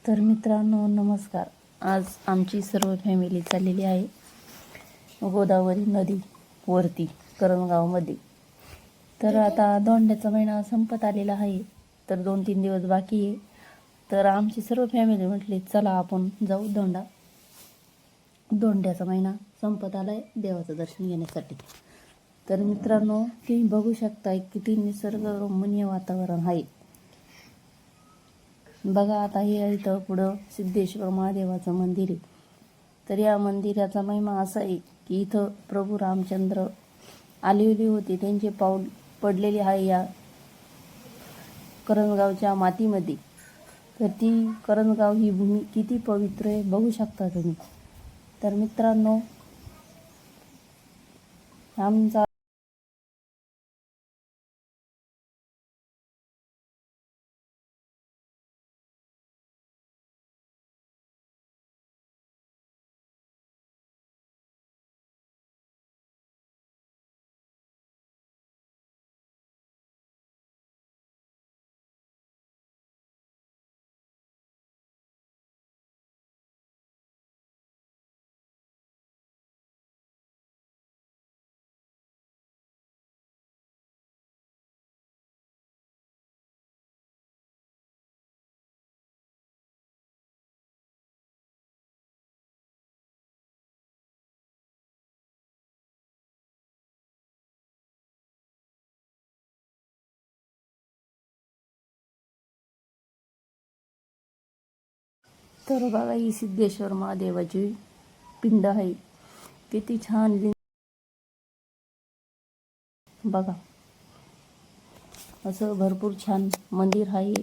तर मित्रांनो नमस्कार. आज आमची सर्व फॅमिली चाललेली आहे गोदावरी नदी वरती करणगावमध्ये. तर आता दोंड्याचा महिना संपत आलेला आहे, तर 2-3 दिवस बाकी आहे. तर आमची सर्व फॅमिली म्हटली चला आपण जाऊ दोंड्याचा महिना संपत आलाय देवाचं दर्शन घेण्यासाठी. तर मित्रांनो तुम्ही बघू शकता किती निसर्गरम्य वातावरण आहे. बघा आता हे इथं पुढं सिद्धेश्वर महादेवाचं मंदिर आहे. तर या मंदिराचा महिमा असा आहे की इथं प्रभू रामचंद्र आलेले होते, त्यांचे पाऊल पडलेले आहे या करंजगावच्या मातीमध्ये. तर ती करंजगाव ही भूमी किती पवित्र आहे बघू शकता तुम्ही. तर मित्रांनो आमचा तर बघा ही सिद्धेश्वर महादेवाची पिंड आहे, किती छान बघा. असं भरपूर छान मंदिर आहे.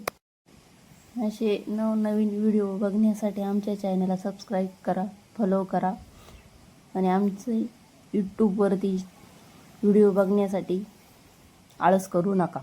असे नवनवीन व्हिडिओ बघण्यासाठी आमच्या चॅनलला सबस्क्राईब करा, फॉलो करा आणि आमचे यूट्यूबवरती व्हिडिओ बघण्यासाठी आळस करू नका.